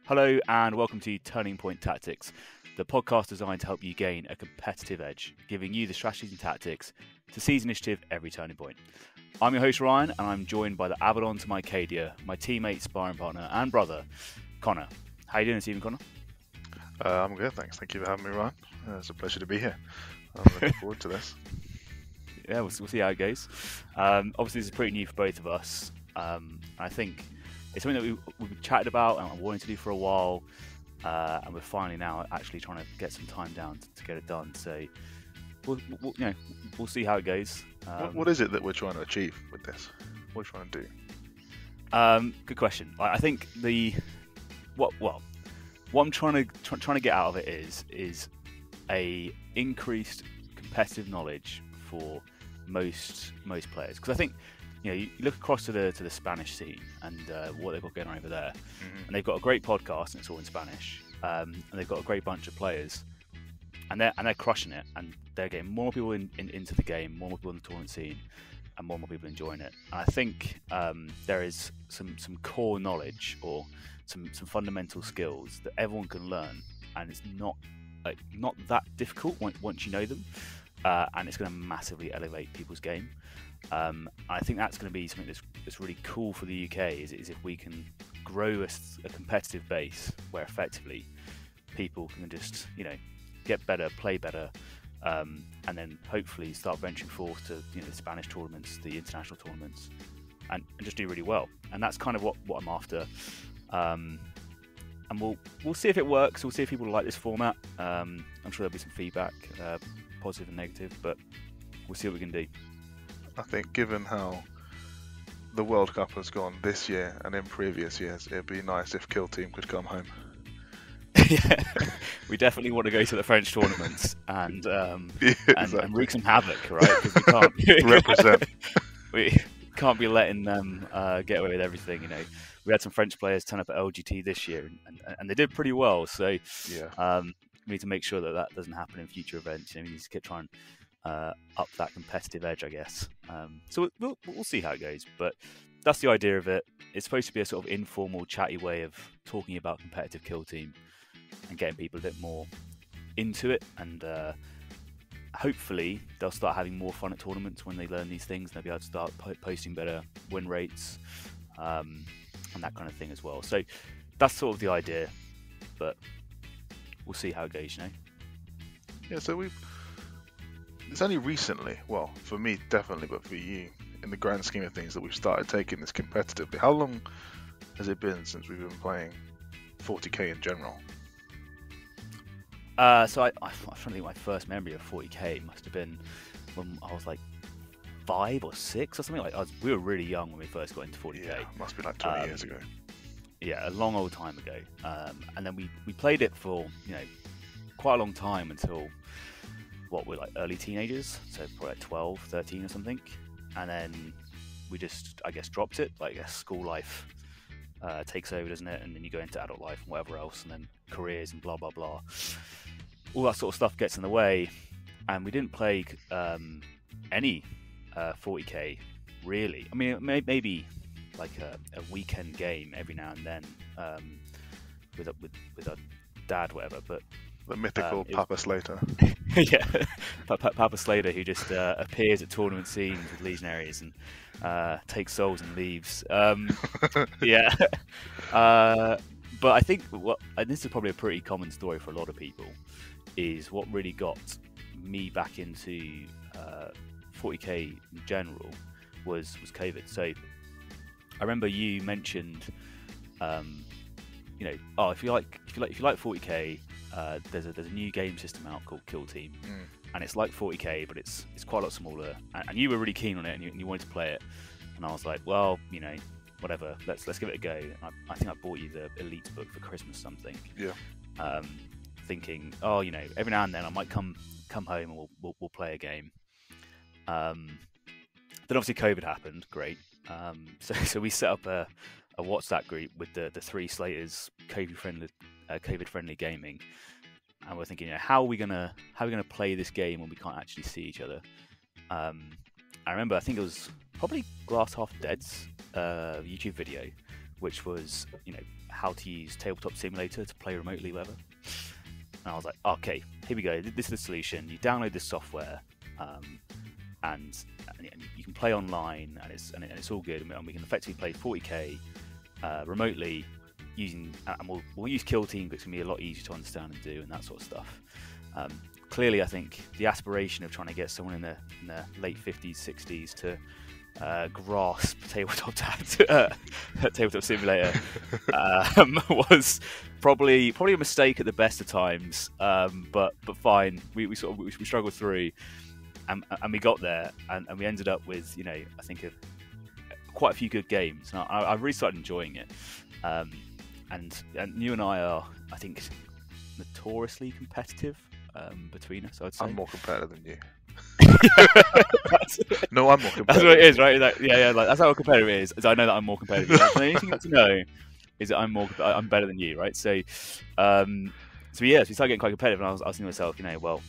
Hello and welcome to Turning Point Tactics, the podcast designed to help you gain a competitive edge, giving you the strategies and tactics to seize initiative every turning point. I'm your host Ryan, and I'm joined by the Avalon to my Cadia, my teammate, sparring partner and brother, Connor. How you doing this evening, Connor? I'm good, thanks. Thank you for having me, Ryan. It's a pleasure to be here. I'm looking forward to this. Yeah, we'll see how it goes. Obviously, this is pretty new for both of us. I think it's something that we've chatted about and I'm wanting to do for a while, and we're finally now actually trying to get some time down to get it done. So we'll see how it goes. What is it that we're trying to achieve with this? What are we trying to do? Good question. I think what I'm trying to get out of it is a increased competitive knowledge for most players, because I think you look across to the Spanish scene and what they've got going on over there, and they've got a great podcast and it's all in Spanish, and they've got a great bunch of players, and they're crushing it, and they're getting more people into the game, more people in the tournament scene, and more people enjoying it. And I think there is some core knowledge or some fundamental skills that everyone can learn, and it's not that difficult once you know them, and it's going to massively elevate people's game. I think that's going to be something that's really cool for the UK is if we can grow a competitive base where effectively people can just get better, play better, and then hopefully start venturing forth to the Spanish tournaments, the international tournaments, and just do really well. And that's kind of what I'm after. And we'll see if it works. We'll see if people like this format. I'm sure there'll be some feedback, positive and negative, but we'll see what we can do. I think given how the World Cup has gone this year and in previous years, it'd be nice if Killteam could come home. Yeah, we definitely want to go to the French tournaments and and wreak some havoc, right? Because we can't represent. We can't be letting them get away with everything. We had some French players turn up at LGT this year, and they did pretty well. So yeah, we need to make sure that doesn't happen in future events. We need to keep trying up that competitive edge, I guess. So we'll see how it goes, but that's the idea of it. It's supposed to be a sort of informal, chatty way of talking about competitive kill team and getting people a bit more into it, and hopefully they'll start having more fun at tournaments when they learn these things. They'll be able to start posting better win rates, and that kind of thing as well. So that's sort of the idea, but we'll see how it goes, Yeah, so it's only recently, well, for me definitely, but for you, in the grand scheme of things, that we've started taking this competitively. How long has it been since we've been playing 40k in general? So I'm trying to think, my first memory of 40k must have been when I was like 5 or 6 or something. We were really young when we first got into 40k. Yeah, must be like 20 years ago. Yeah, a long old time ago. And then we played it for quite a long time until we're like early teenagers, so probably like 12, 13 or something. And then we just, I guess, dropped it. Like, I guess school life takes over, doesn't it? And then you go into adult life and whatever else, and then careers and blah blah blah. All that sort of stuff gets in the way, and we didn't play any 40k really. I mean, maybe like a weekend game every now and then with our dad, whatever. But the mythical Papa Slater. Yeah, Papa Slater, who just appears at tournament scenes with legionaries and takes souls and leaves. Yeah. But I think and this is probably a pretty common story for a lot of people, is what really got me back into 40k in general was COVID. So I remember you mentioned, if you like 40k, there's a new game system out called Killteam, and it's like 40k, but it's quite a lot smaller. And you were really keen on it, and you wanted to play it. And I was like, well, whatever, let's give it a go. And I think I bought you the Elite book for Christmas, something. Yeah. Thinking, every now and then I might come home and we'll play a game. Then obviously COVID happened. Great. So we set up a WhatsApp group with the 3 Slaters, COVID friendly gaming, and we're thinking, how are we gonna play this game when we can't actually see each other? I remember, I think it was probably Glass Half Dead's YouTube video, which was how to use Tabletop Simulator to play remotely, whatever. And I was like, okay, here we go. This is the solution. You download this software, and you can play online, and it's all good. And we can effectively play 40k remotely using, and we'll use Killteam, but it's gonna be a lot easier to understand and do, and that sort of stuff. Clearly, I think the aspiration of trying to get someone in their late 50s, 60s to grasp Tabletop Simulator was probably a mistake at the best of times, but fine. We struggled through, and we got there, and we ended up with, you know, I think quite a few good games. And I really started enjoying it, and you and I are, I think, notoriously competitive between us, I'd say. I'm more competitive than you. I'm more competitive. That's what it is, right? Like, yeah, like, that's how competitive it is I know that I'm more competitive. Like, the only thing you have to know is that I'm better than you, right? So we started getting quite competitive, and I was thinking to myself, you know, well,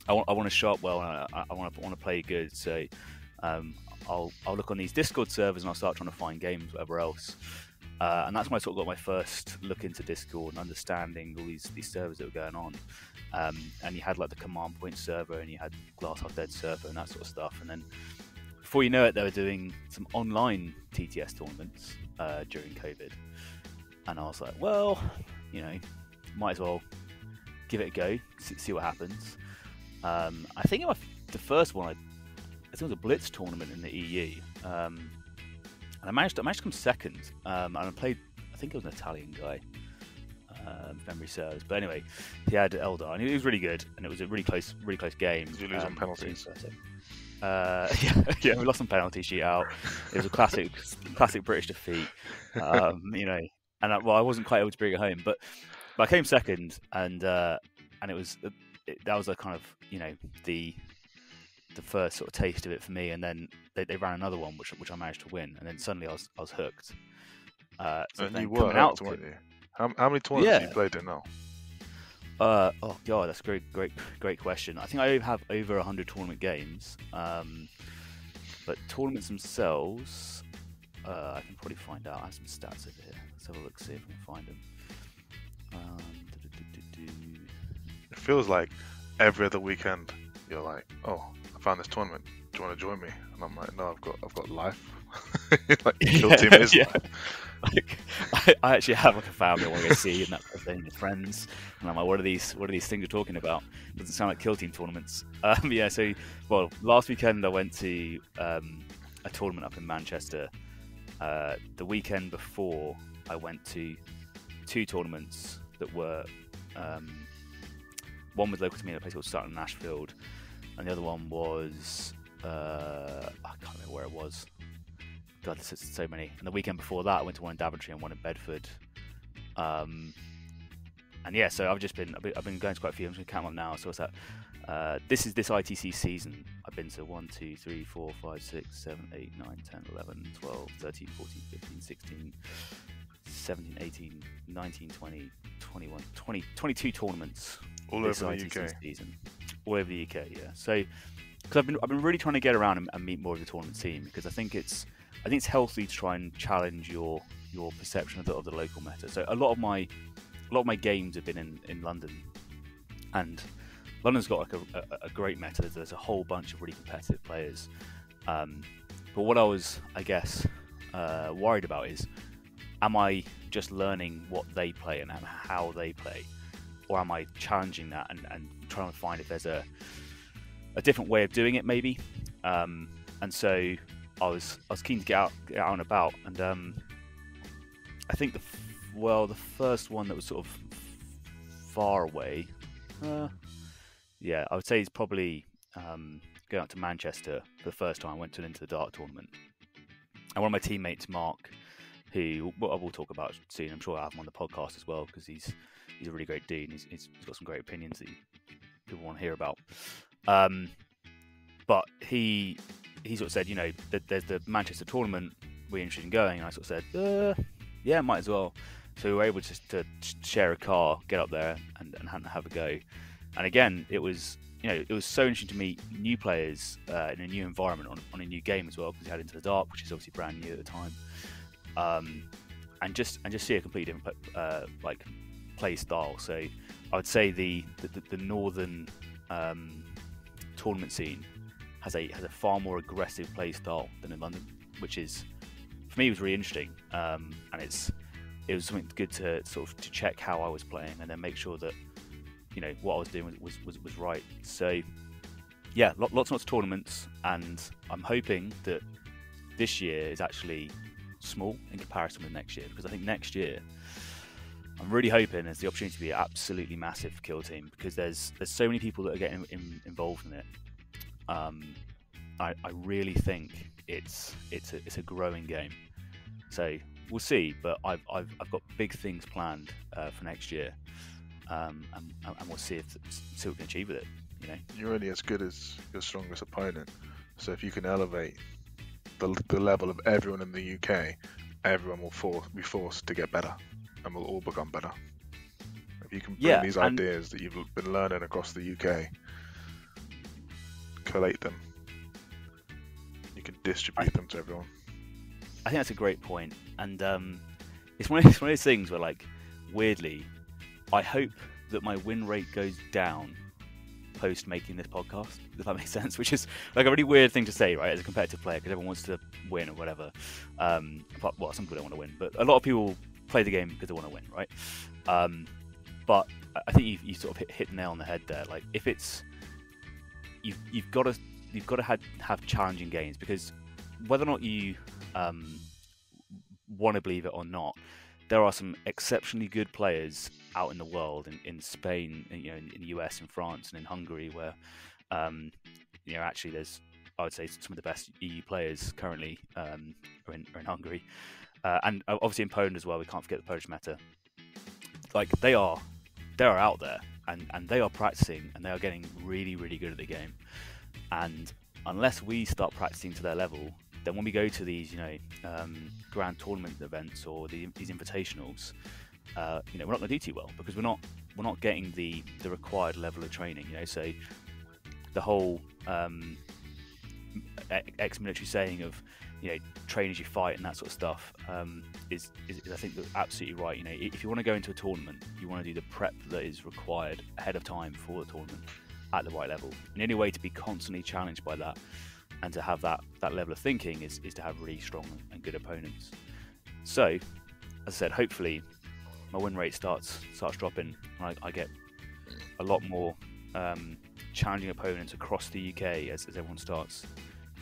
I want to show up well, and I want to play good. So I'll look on these Discord servers, and I'll start trying to find games, whatever else. And that's when I sort of got my first look into Discord and understanding all these servers that were going on. And you had like the Command Point server, and you had Glass Half Dead server, and that sort of stuff. And then before you know it, they were doing some online TTS tournaments during COVID. And I was like, well, you know, might as well give it a go, see what happens. I think the first one, I think it was a Blitz tournament in the EU. And I managed to come second, and I played, I think it was an Italian guy, if memory serves. But anyway, he had Eldar, and he was really good, and it was a really close game. Did you lose on penalties? Yeah, we lost on penalty shootout. It was a classic British defeat, you know. And I wasn't quite able to bring it home, but I came second, and it was that was a kind of, you know, the first sort of taste of it for me. And then they ran another one which I managed to win, and then suddenly I was hooked. So and you were hooked, weren't you? How many tournaments have you played in now? Oh god, that's a great question. I think I have over 100 tournament games, but tournaments themselves, I can probably find out. I have some stats over here. Let's have a look, see if I can find them. It feels like every other weekend you're like, oh, I found this tournament. Do you want to join me? And I'm like, no, I've got life. Like Killteam is life. Like, I actually have like a family I want to go see, and that sort of thing, with friends. And I'm like, what are these things you're talking about? It doesn't sound like Killteam tournaments. Yeah. So, well, last weekend I went to a tournament up in Manchester. The weekend before, I went to 2 tournaments that were one was local to me in a place called Sutton and Ashfield, and the other one was I can't remember where it was. God, there's so many. And the weekend before that, I went to one in Daventry and one in Bedford. And yeah, so I've been going to quite a few. I'm just gonna count them now. So what's that? This ITC season. I've been to 1, 2, 3, 4, 5, 6, 7, 8, 9, 10, 11, 12, 13, 14, 15, 16, 17, 18, 19, 20, 21, 22 tournaments. All over the UK. Season. All over the UK, yeah. So, because I've been really trying to get around and meet more of the tournament team, because I think it's healthy to try and challenge your perception of the local meta. So a lot of my games have been in London, and London's got like a great meta. There's a whole bunch of really competitive players. But what I was, I guess, worried about is, am I just learning what they play and how they play, or am I challenging that and trying to find if there's a different way of doing it, maybe? And so I was keen to get out and about, and I think the first one that was sort of far away, yeah, I would say it's probably going out to Manchester for the first time. I went to an Into the Dark tournament, and one of my teammates, Mark, who we'll talk about soon. I'm sure I'll have him on the podcast as well, because he's a really great dude, and he's got some great opinions that people want to hear about. But he sort of said, you know, that there's the Manchester tournament, we're interested in going, and I sort of said, yeah, might as well. So we were able to share a car, get up there, and have a go. And again, it was so interesting to meet new players in a new environment on a new game as well, because we had Into the Dark, which is obviously brand new at the time. and just see a completely different like play style. So I would say the northern tournament scene has a far more aggressive play style than in London, which is, for me, was really interesting. And it was something good to sort of to check how I was playing and then make sure that, you know, what I was doing was right. So yeah, lots and lots of tournaments, and I'm hoping that this year is actually small in comparison with next year, because I think next year I'm really hoping there's the opportunity to be absolutely massive for Killteam, because there's so many people that are getting involved in it. I really think it's a growing game. So we'll see, but I've got big things planned for next year, and we'll see what we can achieve with it. You know, you're only as good as your strongest opponent. So if you can elevate the level of everyone in the UK, everyone will be forced to get better, and we'll all become better. If you can bring these ideas that you've been learning across the UK, collate them, you can distribute them to everyone. I think that's a great point, and it's one of those things where, like, weirdly, I hope that my win rate goes down post making this podcast, if that makes sense, which is like a really weird thing to say, right, as a competitive player, because everyone wants to win or whatever. Well, some people don't want to win, but a lot of people play the game because they want to win, right? But I think you sort of hit the nail on the head there. Like, if it's you've got to have challenging games, because whether or not you want to believe it or not, there are some exceptionally good players out in the world, in Spain, you know, in the US, in France, and in Hungary, where you know, actually there's, I would say, some of the best EU players currently are in Hungary, and obviously in Poland as well. We can't forget the Polish meta. Like, they are out there, and they are practicing, and they are getting really, really good at the game. And unless we start practicing to their level, then when we go to these, you know, grand tournament events or these invitationals, you know, we're not going to do too well, because we're not getting the required level of training. You know, so the whole ex-military saying of, you know, train as you fight and that sort of stuff is I think absolutely right. You know, if you want to go into a tournament, you want to do the prep that is required ahead of time for the tournament at the right level. And the only way to be constantly challenged by that and to have that level of thinking is to have really strong and good opponents. So, as I said, hopefully my win rate starts dropping, and I get a lot more challenging opponents across the UK as everyone starts,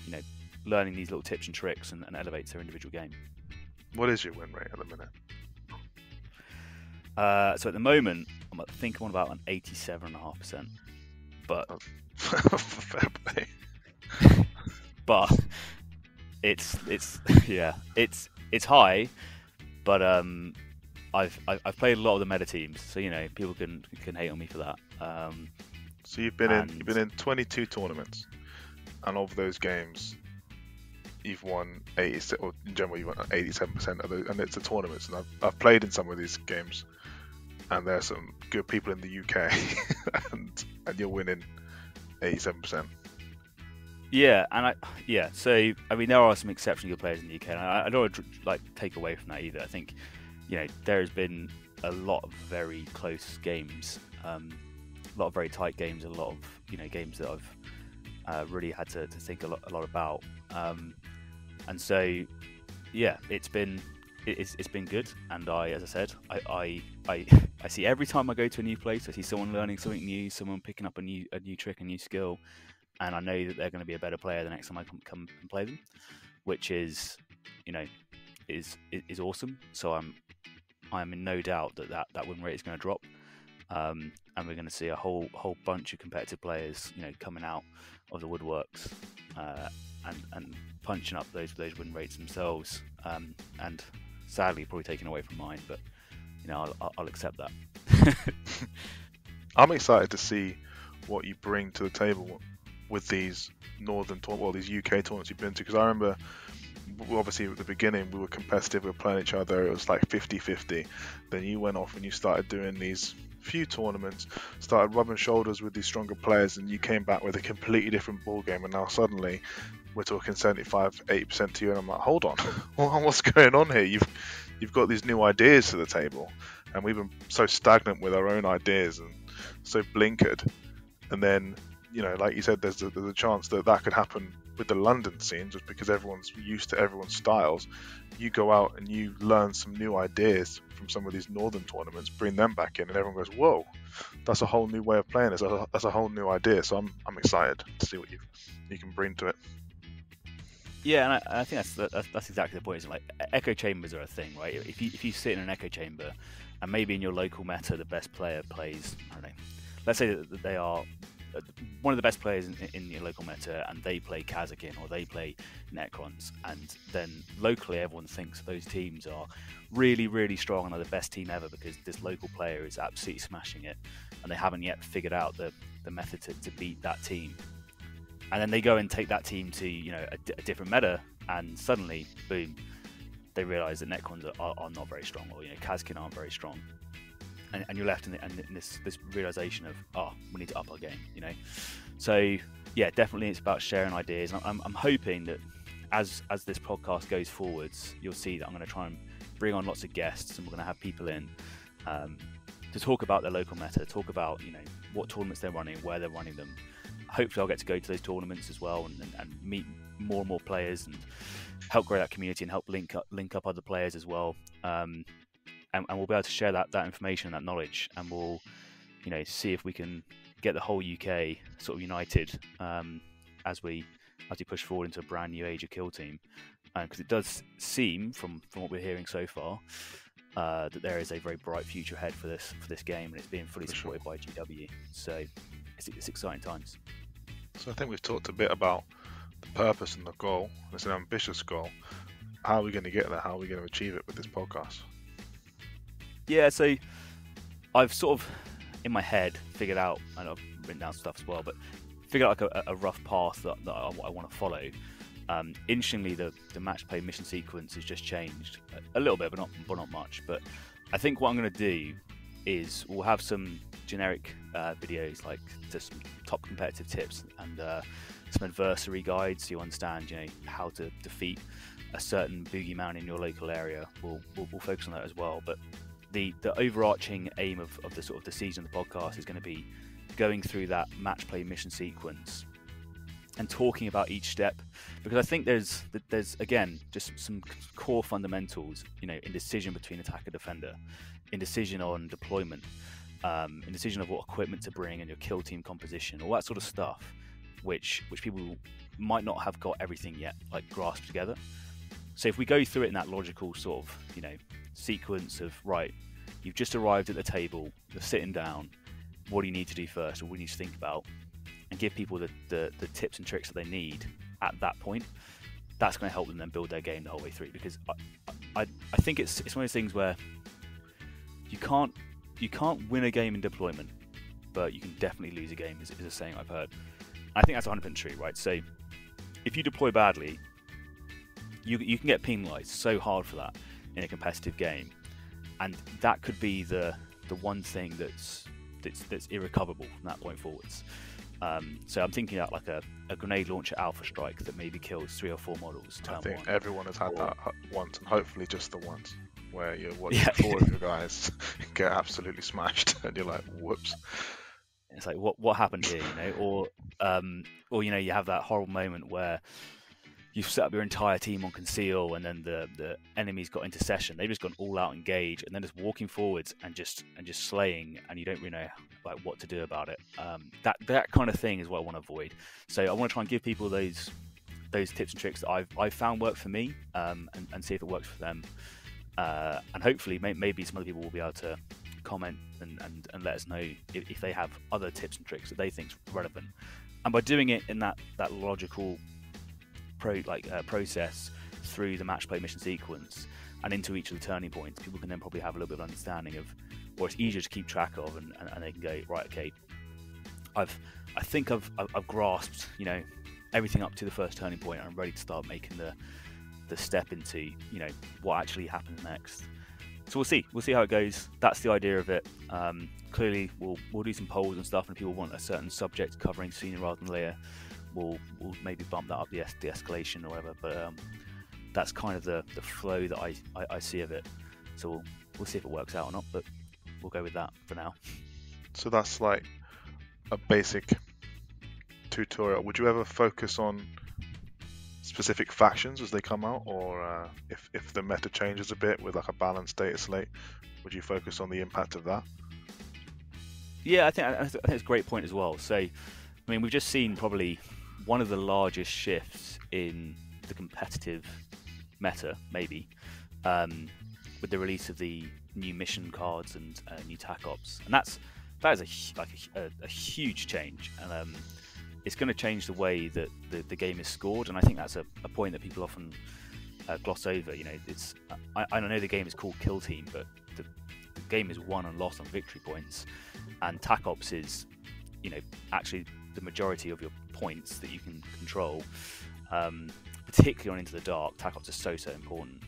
you know, learning these little tips and tricks and elevates their individual game. What is your win rate at the minute? So at the moment, I think I'm on about an 87.5%. But fair play. But it's yeah, it's high, but I've played a lot of the meta teams, so, you know, people can hate on me for that. So you've been in 22 tournaments, and of those games, you've won 80, or in general you won 87% of those, and it's the tournaments. And I've played in some of these games, and there are some good people in the UK, and you're winning 87%. Yeah, and so I mean, there are some exceptionally good players in the UK, and I don't want to take away from that either. I think, you know, there has been a lot of very close games, a lot of very tight games, a lot of, you know, games that I've really had to think a lot about, and so yeah, it's been good. And as I said, I see every time I go to a new place, I see someone learning something new, someone picking up a new trick, a new skill, and I know that they're going to be a better player the next time I come and play them, which is, you know, is awesome. So I'm in no doubt that win rate is going to drop, and we're going to see a whole bunch of competitive players, you know, coming out of the woodworks and punching up those win rates themselves, and sadly probably taken away from mine, but, you know, I'll accept that. I'm excited to see what you bring to the table with these these UK tournaments you've been to, because I remember, obviously at the beginning we were competitive, we were playing each other, it was like 50-50. Then you went off and you started doing these few tournaments, started rubbing shoulders with these stronger players, and you came back with a completely different ball game, and now suddenly we're talking 75-80% to you, and I'm like, hold on, what's going on here? you've got these new ideas to the table, and we've been so stagnant with our own ideas and so blinkered. And then, like you said, there's a chance that could happen with the London scene, just because everyone's used to everyone's styles. You go out and you learn some new ideas from some of these northern tournaments, bring them back in, and everyone goes, "Whoa, that's a whole new way of playing this. That's a whole new idea." So I'm excited to see what you can bring to it. Yeah, and I think that's exactly the point. Is like echo chambers are a thing, right? If you sit in an echo chamber, and maybe in your local meta the best player plays, I don't know, let's say that they are one of the best players in your local meta, and they play Kazakin or they play Necrons, and then locally everyone thinks those teams are really, really strong and are the best team ever because this local player is absolutely smashing it, and they haven't yet figured out the method to beat that team. And then they go and take that team to a different meta, and suddenly, boom, they realise that Necrons are not very strong, or Kazkin aren't very strong, and you're left in this realisation of, we need to up our game, So yeah, definitely it's about sharing ideas. And I'm hoping that as this podcast goes forwards, you'll see that I'm going to try and bring on lots of guests, and we're going to have people in to talk about their local meta, talk about what tournaments they're running, where they're running them. Hopefully I'll get to go to those tournaments as well and meet more and more players and help grow that community and help link up other players as well. And we'll be able to share that information and that knowledge, and we'll see if we can get the whole UK sort of united as we push forward into a brand new age of Killteam, because it does seem from what we're hearing so far that there is a very bright future ahead for this game, and it's being fully supported by GW. So it's exciting times. So I think we've talked a bit about the purpose and the goal. It's an ambitious goal. How are we going to get there? How are we going to achieve it with this podcast? Yeah, so I've sort of in my head figured out, and I've written down stuff as well, but figured out like a rough path that I want to follow. Interestingly, the match play mission sequence has just changed a little bit, but not much. But I think what I'm going to do is we'll have some generic videos, like just some top competitive tips and some adversary guides, so you understand how to defeat a certain boogeyman in your local area. We'll focus on that as well. But the overarching aim of the sort of the season of the podcast is going to be going through that match play mission sequence and talking about each step, because I think there's again just some core fundamentals, indecision between attacker defender, indecision on deployment, indecision of what equipment to bring and your kill team composition, all that sort of stuff, which people might not have got everything yet grasped together. So if we go through it in that logical sort of sequence of, right, you've just arrived at the table, you're sitting down, what do you need to do first, or what do you need to think about, and give people the tips and tricks that they need at that point, that's going to help them then build their game the whole way through. Because I think it's one of those things where you can't win a game in deployment, but you can definitely lose a game, is a saying I've heard. I think that's 100% true, right? So if you deploy badly, you can get penalised so hard for that in a competitive game, and that could be the one thing that's irrecoverable from that point forwards. So I'm thinking about like a grenade launcher alpha strike that maybe kills 3 or 4 models. I think everyone has had that once, and hopefully just the once, where you're watching 4 of your guys get absolutely smashed, and you're like, whoops. It's like, what happened here, or you have that horrible moment where you've set up your entire team on conceal, and then the enemy's got intercession. They've just gone all out engage, and then just walking forwards and just slaying, and you don't really know what to do about it. That kind of thing is what I want to avoid. So I want to try and give people those tips and tricks that I've found work for me, and see if it works for them. And hopefully, maybe some other people will be able to comment and let us know if they have other tips and tricks that they think is relevant. And by doing it in that logical process through the match play mission sequence and into each of the turning points, people can then probably have a little bit of understanding of, or it's easier to keep track of, and they can go, right, okay, I think I've grasped everything up to the first turning point, and I'm ready to start making the step into what actually happens next. So we'll see how it goes. That's the idea of it. Clearly we'll do some polls and stuff, and if people want a certain subject covering sooner rather than later, we'll maybe bump that up the escalation or whatever. But that's kind of the flow that I see of it. So we'll see if it works out or not, but we'll go with that for now. So that's like a basic tutorial. Would you ever focus on specific factions as they come out, or if the meta changes a bit with like a balanced data slate, would you focus on the impact of that? Yeah, I think it's a great point as well. So, I mean, we've just seen probably one of the largest shifts in the competitive meta, maybe, with the release of the new mission cards and new TAC ops, and that is a huge change, and it's going to change the way that the game is scored. And I think that's a point that people often gloss over. You know, I know the game is called Killteam, but the game is won and lost on victory points, and TAC ops is, you know, actually the majority of your points that you can control. Particularly on Into the Dark, TAC ops are so important.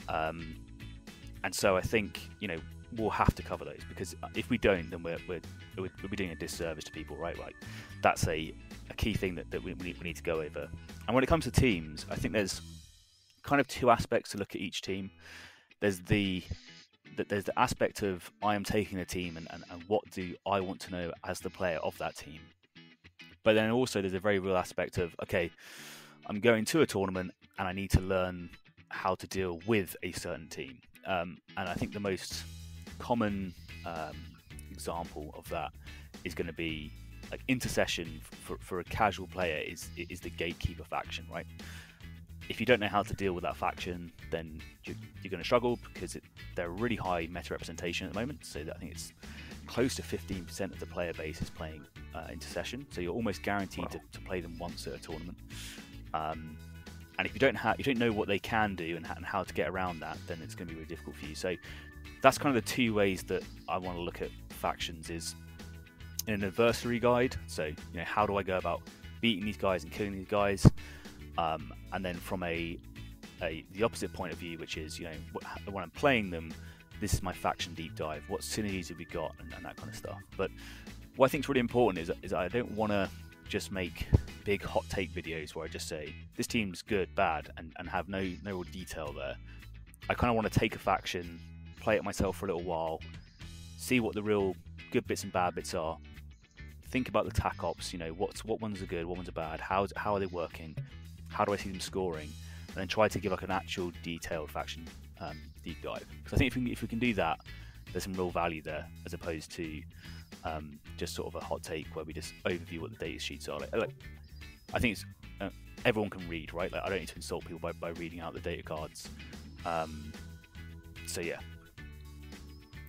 And so I think, you know, we'll have to cover those, because if we don't, then we'll be doing a disservice to people, right? Like, that's a key thing that we need to go over. And when it comes to teams, I think there's kind of two aspects to look at each team. There's the aspect of I am taking a team and what do I want to know as the player of that team. But then also there's a very real aspect of, okay, I'm going to a tournament and I need to learn how to deal with a certain team. And I think the most common example of that is going to be like Intercession for a casual player is the gatekeeper faction, right? If you don't know how to deal with that faction, then you're going to struggle, because they're a really high meta representation at the moment. So I think it's close to 15% of the player base is playing Intercession. So you're almost guaranteed to play them once at a tournament. And if you don't know what they can do and how to get around that, then it's going to be really difficult for you. So that's kind of the two ways that I want to look at factions: is in an adversary guide. So, you know, how do I go about beating these guys and killing these guys? And then from the opposite point of view, which is, you know, when I'm playing them, this is my faction deep dive. What synergies have we got, and that kind of stuff. But what I think is really important is I don't want to just make big hot take videos where I just say this team's good, bad, and have no real detail there. I kind of want to take a faction, play it myself for a little while, see what the real good bits and bad bits are, think about the TAC ops, you know, what ones are good, what ones are bad, how are they working, how do I see them scoring, and then try to give like an actual detailed faction deep dive. Because I think if we can do that, there's some real value there, as opposed to just sort of a hot take where we just overview what the data sheets are. Like I think it's everyone can read, right? Like, I don't need to insult people by reading out the data cards. So yeah,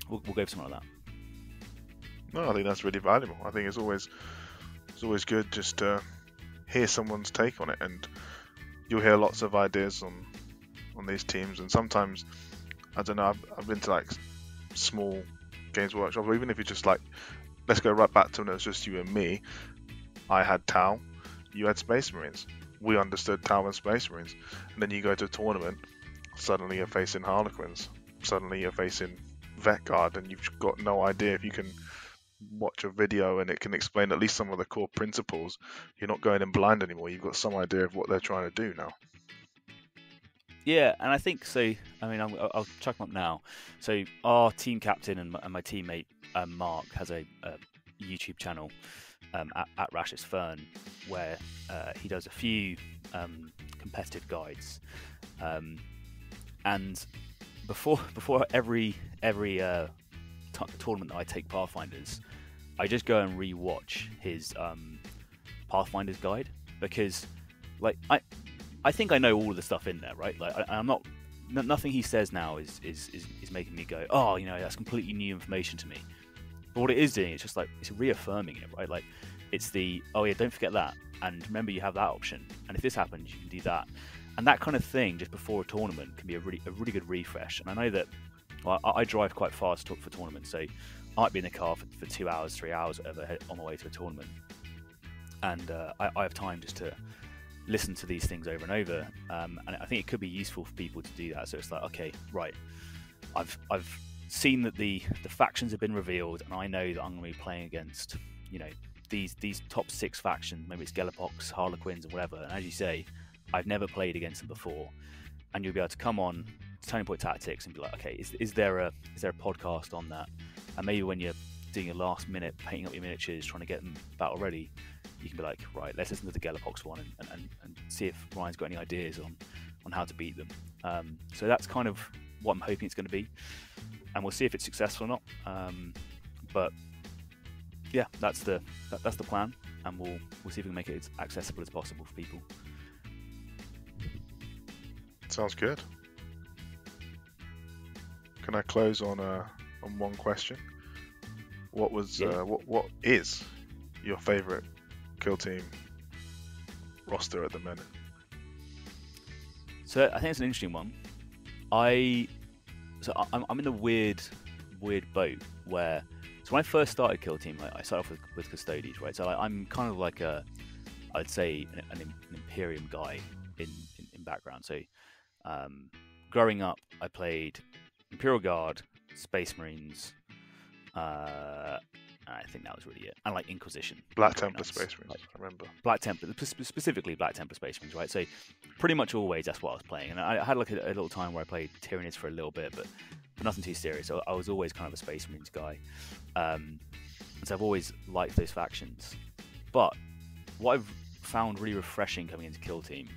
we'll go for something like that. No, I think that's really valuable. I think it's always good just to hear someone's take on it, and you'll hear lots of ideas on these teams. And sometimes, I don't know, I've been to like small games workshop, or even if you just like, let's go right back to when it was just you and me. I had Tau, you had Space Marines. We understood Tau and Space Marines. And then you go to a tournament, suddenly you're facing Harlequins, suddenly you're facing Vet Guard, and you've got no idea. If you can watch a video and it can explain at least some of the core principles, you're not going in blind anymore. You've got some idea of what they're trying to do now. Yeah, and I think so. I mean, I'll chuck them up now. So our team captain and my teammate Mark has a YouTube channel at Rash's Fern, where he does a few competitive guides, and before every tournament that I take Pathfinders, I just go and re-watch his Pathfinders guide, because like I think I know all of the stuff in there, right? Like I'm not, nothing he says now is making me go, oh, you know, that's completely new information to me. But what it is doing, it's just like, it's reaffirming it, right? Like it's oh yeah, don't forget that, and remember you have that option, and if this happens, you can do that, and that kind of thing just before a tournament can be a really good refresh. And I know that, well, I drive quite fast for tournaments, so I might be in the car for 2 hours, 3 hours, whatever, on my way to a tournament, and I have time just to listen to these things over and over, and I think it could be useful for people to do that. So it's like, okay, right, I've seen that the factions have been revealed, and I know that I'm going to be playing against, you know, these top 6 factions. Maybe it's Gelapox, Harlequins, or whatever. And as you say, I've never played against them before, and you'll be able to come on, Turning Point Tactics and be like, okay, is there a podcast on that? And maybe when you're doing your last minute painting up your miniatures, trying to get them battle ready, you can be like, right, let's listen to the Gellerpox one and see if Ryan's got any ideas on how to beat them. So that's kind of what I'm hoping it's going to be, and we'll see if it's successful or not. But yeah, that's the plan, and we'll see if we can make it as accessible as possible for people. Sounds good. Can I close on one question? What is your favourite Killteam roster at the minute? So I think it's an interesting one. I'm in the weird boat where, so when I first started Killteam, I started off with Custodies, right? So I'm kind of like I'd say an Imperium guy in background. So growing up, I played Imperial Guard, Space Marines, I think that was really it. And like Inquisition. Black Templar Space Marines, I remember. Black Templar, specifically Black Templar Space Marines, right? So pretty much always that's what I was playing. And I had like a little time where I played Tyranids for a little bit, but nothing too serious. So I was always kind of a Space Marines guy. And so I've always liked those factions. But what I've found really refreshing coming into Killteam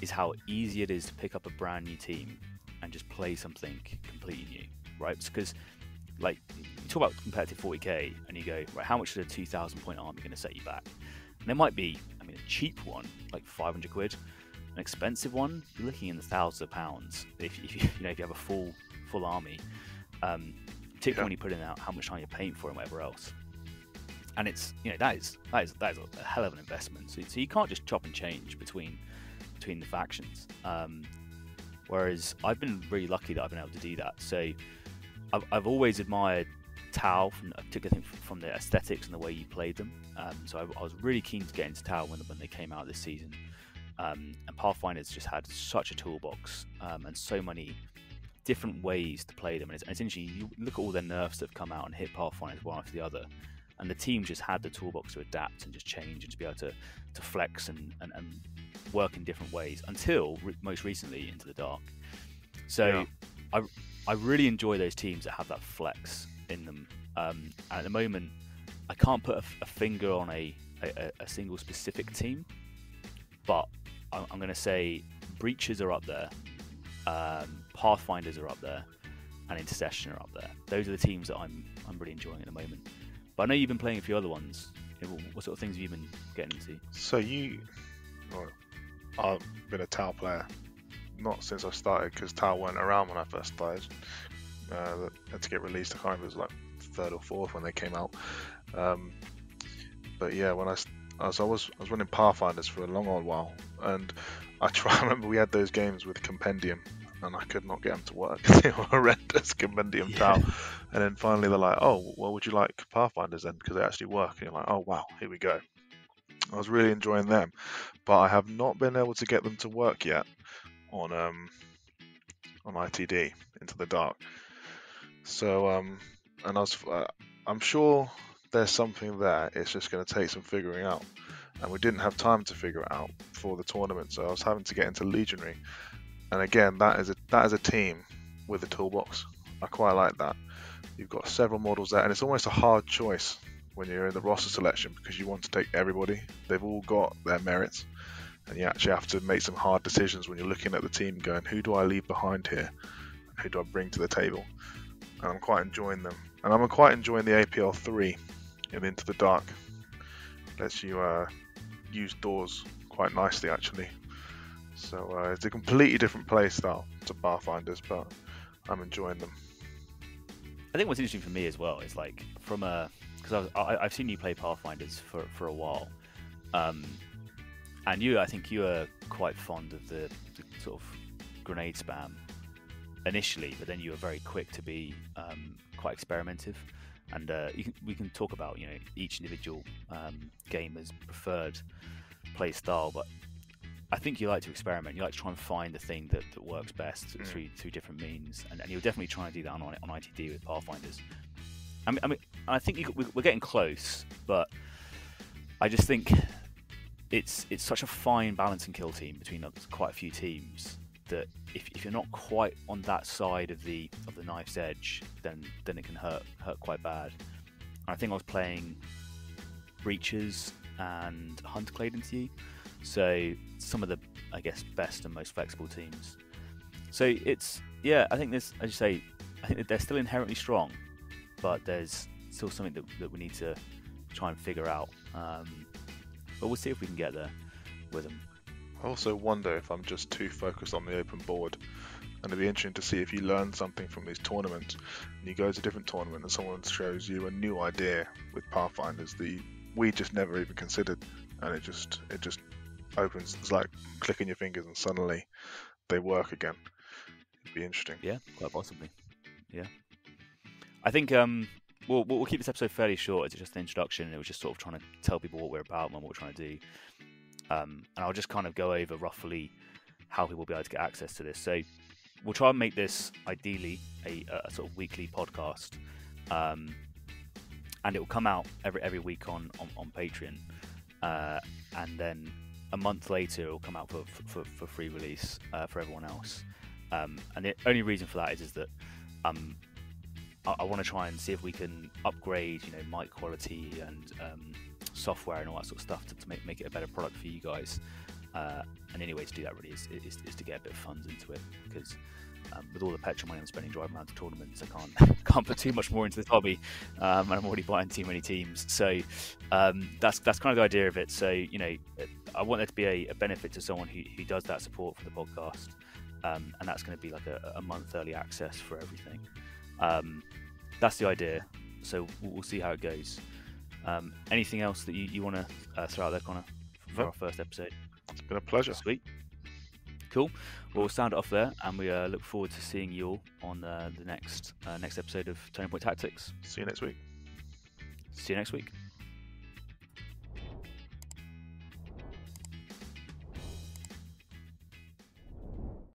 is how easy it is to pick up a brand new team and just play something completely new, right? Because like you talk about competitive 40k and you go, right, how much is a 2,000 point army going to set you back? And there might be, I mean, a cheap one like 500 quid, an expensive one you're looking in the thousands of pounds if you have a full army, particularly when you put in out how much time you're paying for it and whatever else. And it's that is a hell of an investment. So you can't just chop and change between the factions. Whereas I've been really lucky that I've been able to do that. So I've always admired Tau, particularly from the aesthetics and the way you played them. So I was really keen to get into Tau when they came out this season. And Pathfinders just had such a toolbox and so many different ways to play them. And it's interesting, you look at all their nerfs that have come out and hit Pathfinders one after the other. And the team just had the toolbox to adapt and just change and to be able to flex and work in different ways until most recently Into the Dark. So I really enjoy those teams that have that flex in them. And at the moment, I can't put a finger on a single specific team, but I'm going to say Breaches are up there, Pathfinders are up there, and Intercession are up there. Those are the teams that I'm really enjoying at the moment. But I know you've been playing a few other ones. What sort of things have you been getting into? So I've been a Tau player, not since I started, because Tau weren't around when I first started. They had to get released. I can't remember, it was like third or fourth when they came out. But yeah, when I was running Pathfinders for a long old while, and I remember we had those games with Compendium, and I could not get them to work. They were horrendous, Compendium Tau. And then finally they're like, oh, well, would you like Pathfinders then? Because they actually work. And you're like, oh wow, here we go. I was really enjoying them, but I have not been able to get them to work yet on ITD, Into the Dark. So and I'm sure there's something there. It's just going to take some figuring out, and we didn't have time to figure it out for the tournament. So I was having to get into Legionary, and again, that is a team with a toolbox. I quite like that. You've got several models there, and it's almost a hard choice when you're in the roster selection because you want to take everybody. They've all got their merits, and you actually have to make some hard decisions when you're looking at the team going, who do I leave behind here? Who do I bring to the table? And I'm quite enjoying them. And I'm quite enjoying the APL 3 in Into the Dark. Lets you use doors quite nicely, actually. So it's a completely different play style to Pathfinders, but I'm enjoying them. I think what's interesting for me as well is like because I've seen you play Pathfinders for a while, and I think you are quite fond of the sort of grenade spam initially, but then you were very quick to be quite experimentative, and we can talk about each individual gamer's preferred play style, but I think you like to experiment. You like to try and find the thing that works best through different means, and you're definitely trying to do that on ITD with Pathfinders. I mean, I think we're getting close, but I just think it's such a fine balance in Killteam between quite a few teams that if you're not quite on that side of the knife's edge, then it can hurt quite bad. And I think I was playing Breaches and Hunterclade into you, so some of the, I guess, best and most flexible teams. So it's, yeah, I think there's, as you say, I think that they're still inherently strong, but there's still something that we need to try and figure out. But we'll see if we can get there with them. I also wonder if I'm just too focused on the open board, and it'd be interesting to see if you learn something from these tournaments and you go to a different tournament and someone shows you a new idea with Pathfinders that we just never even considered, and it just opens. It's like clicking your fingers and suddenly they work again. It'd be interesting. Yeah, quite possibly. Yeah, I think we'll keep this episode fairly short. It's just an introduction. It was just sort of trying to tell people what we're about and what we're trying to do. And I'll just kind of go over roughly how people will be able to get access to this. So we'll try and make this ideally a sort of weekly podcast, and it will come out every week on Patreon, and then a month later it will come out for free release for everyone else. And the only reason for that is that I want to try and see if we can upgrade, mic quality and software and all that sort of stuff to make it a better product for you guys. And the only way to do that really is to get a bit of funds into it, because with all the petrol money I'm spending driving around to tournaments, I can't put too much more into this hobby, and I'm already buying too many teams. So that's kind of the idea of it. So I want there to be a benefit to someone who does that support for the podcast, and that's going to be like a month early access for everything. That's the idea. So we'll see how it goes. Anything else that you want to throw out there, Connor, for our first episode? It's been a pleasure. Sweet. Cool. Well, we'll sound it off there, and we look forward to seeing you all on the next episode of Turning Point Tactics. See you next week. See you next week.